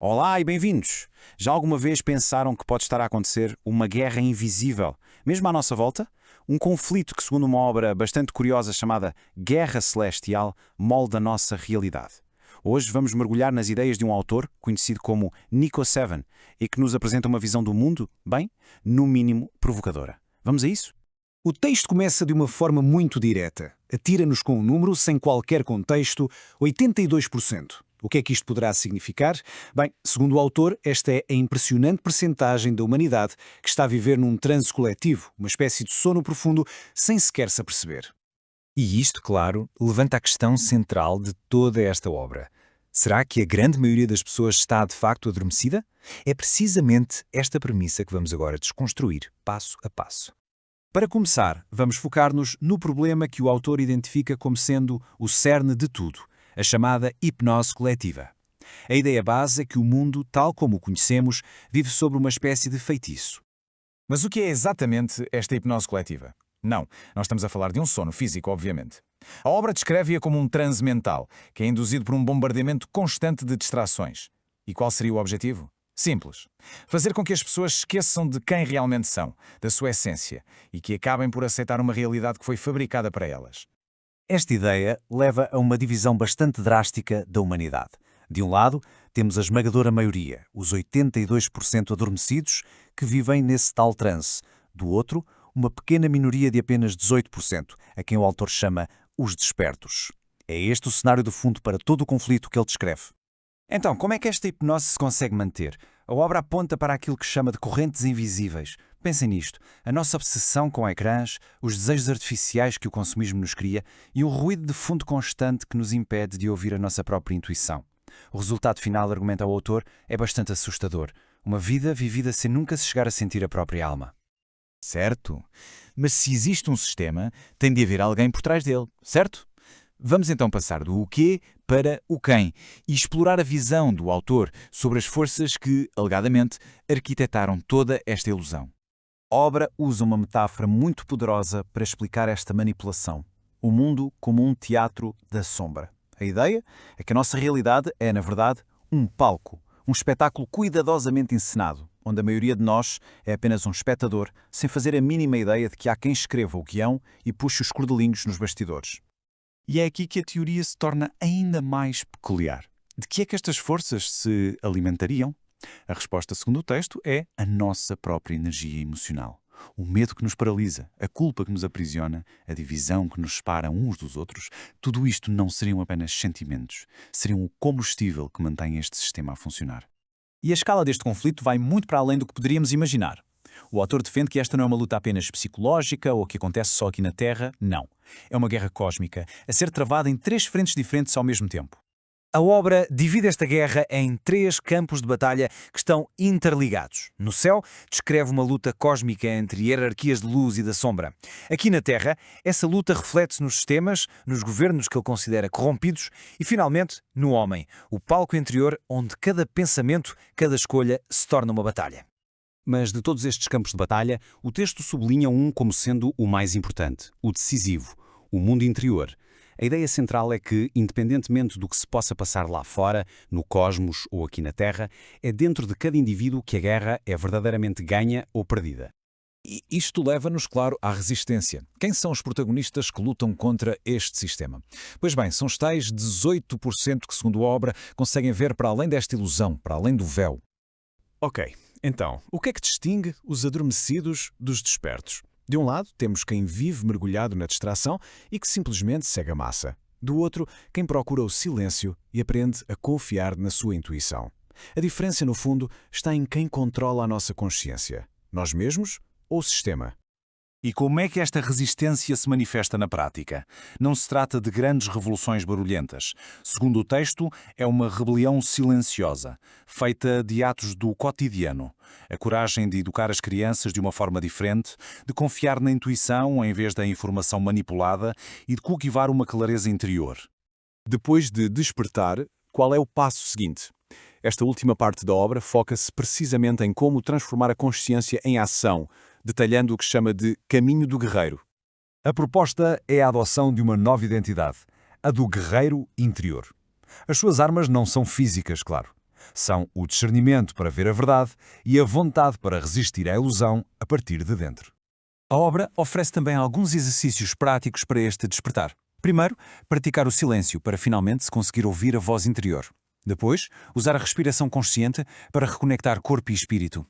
Olá e bem-vindos! Já alguma vez pensaram que pode estar a acontecer uma guerra invisível, mesmo à nossa volta? Um conflito que, segundo uma obra bastante curiosa chamada Guerra Celestial, molda a nossa realidade. Hoje vamos mergulhar nas ideias de um autor conhecido como Nico Seven e que nos apresenta uma visão do mundo, bem, no mínimo provocadora. Vamos a isso? O texto começa de uma forma muito direta. Atira-nos com um número sem qualquer contexto, 82%. O que é que isto poderá significar? Bem, segundo o autor, esta é a impressionante percentagem da humanidade que está a viver num transe coletivo, uma espécie de sono profundo, sem sequer se aperceber. E isto, claro, levanta a questão central de toda esta obra. Será que a grande maioria das pessoas está de facto adormecida? É precisamente esta premissa que vamos agora desconstruir, passo a passo. Para começar, vamos focar-nos no problema que o autor identifica como sendo o cerne de tudo, a chamada hipnose coletiva. A ideia base é que o mundo, tal como o conhecemos, vive sobre uma espécie de feitiço. Mas o que é exatamente esta hipnose coletiva? Não, nós estamos a falar de um sono físico, obviamente. A obra descreve-a como um transe mental, que é induzido por um bombardeamento constante de distrações. E qual seria o objetivo? Simples. Fazer com que as pessoas esqueçam de quem realmente são, da sua essência, e que acabem por aceitar uma realidade que foi fabricada para elas. Esta ideia leva a uma divisão bastante drástica da humanidade. De um lado, temos a esmagadora maioria, os 82% adormecidos, que vivem nesse tal transe. Do outro, uma pequena minoria de apenas 18%, a quem o autor chama os despertos. É este o cenário de fundo para todo o conflito que ele descreve. Então, como é que esta hipnose se consegue manter? A obra aponta para aquilo que chama de correntes invisíveis. Pensem nisto, a nossa obsessão com ecrãs, os desejos artificiais que o consumismo nos cria e o ruído de fundo constante que nos impede de ouvir a nossa própria intuição. O resultado final, argumenta o autor, é bastante assustador. Uma vida vivida sem nunca se chegar a sentir a própria alma. Certo. Mas se existe um sistema, tem de haver alguém por trás dele, certo? Vamos então passar do o quê para o quem e explorar a visão do autor sobre as forças que, alegadamente, arquitetaram toda esta ilusão. A obra usa uma metáfora muito poderosa para explicar esta manipulação. O mundo como um teatro da sombra. A ideia é que a nossa realidade é, na verdade, um palco, um espetáculo cuidadosamente encenado, onde a maioria de nós é apenas um espectador, sem fazer a mínima ideia de que há quem escreva o guião e puxe os cordelinhos nos bastidores. E é aqui que a teoria se torna ainda mais peculiar. De que é que estas forças se alimentariam? A resposta, segundo o texto, é a nossa própria energia emocional. O medo que nos paralisa, a culpa que nos aprisiona, a divisão que nos separa uns dos outros, tudo isto não seriam apenas sentimentos, seriam o combustível que mantém este sistema a funcionar. E a escala deste conflito vai muito para além do que poderíamos imaginar. O autor defende que esta não é uma luta apenas psicológica ou que acontece só aqui na Terra, não. É uma guerra cósmica, a ser travada em 3 frentes diferentes ao mesmo tempo. A obra divide esta guerra em 3 campos de batalha que estão interligados. No céu, descreve uma luta cósmica entre hierarquias de luz e da sombra. Aqui na Terra, essa luta reflete-se nos sistemas, nos governos que ele considera corrompidos e, finalmente, no homem, o palco interior onde cada pensamento, cada escolha se torna uma batalha. Mas de todos estes campos de batalha, o texto sublinha um como sendo o mais importante, o decisivo, o mundo interior. A ideia central é que, independentemente do que se possa passar lá fora, no cosmos ou aqui na Terra, é dentro de cada indivíduo que a guerra é verdadeiramente ganha ou perdida. E isto leva-nos, claro, à resistência. Quem são os protagonistas que lutam contra este sistema? Pois bem, são os tais 18% que, segundo a obra, conseguem ver para além desta ilusão, para além do véu. Ok, então, o que é que distingue os adormecidos dos despertos? De um lado, temos quem vive mergulhado na distração e que simplesmente segue a massa. Do outro, quem procura o silêncio e aprende a confiar na sua intuição. A diferença, no fundo, está em quem controla a nossa consciência. Nós mesmos ou o sistema? E como é que esta resistência se manifesta na prática? Não se trata de grandes revoluções barulhentas. Segundo o texto, é uma rebelião silenciosa, feita de atos do cotidiano. A coragem de educar as crianças de uma forma diferente, de confiar na intuição em vez da informação manipulada e de cultivar uma clareza interior. Depois de despertar, qual é o passo seguinte? Esta última parte da obra foca-se precisamente em como transformar a consciência em ação, detalhando o que chama de caminho do guerreiro. A proposta é a adoção de uma nova identidade, a do guerreiro interior. As suas armas não são físicas, claro. São o discernimento para ver a verdade e a vontade para resistir à ilusão a partir de dentro. A obra oferece também alguns exercícios práticos para este despertar. Primeiro, praticar o silêncio para finalmente se conseguir ouvir a voz interior. Depois, usar a respiração consciente para reconectar corpo e espírito.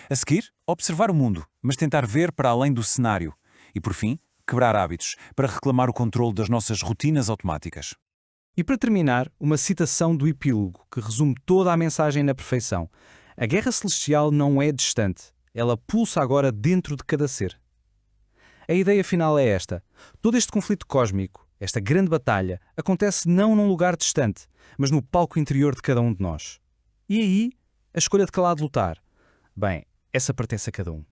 A seguir, observar o mundo, mas tentar ver para além do cenário. E, por fim, quebrar hábitos para reclamar o controle das nossas rotinas automáticas. E para terminar, uma citação do epílogo que resume toda a mensagem na perfeição. A guerra celestial não é distante, ela pulsa agora dentro de cada ser. A ideia final é esta: todo este conflito cósmico, esta grande batalha, acontece não num lugar distante, mas no palco interior de cada um de nós. E aí, a escolha de que lado lutar? Bem, essa pertence a cada um.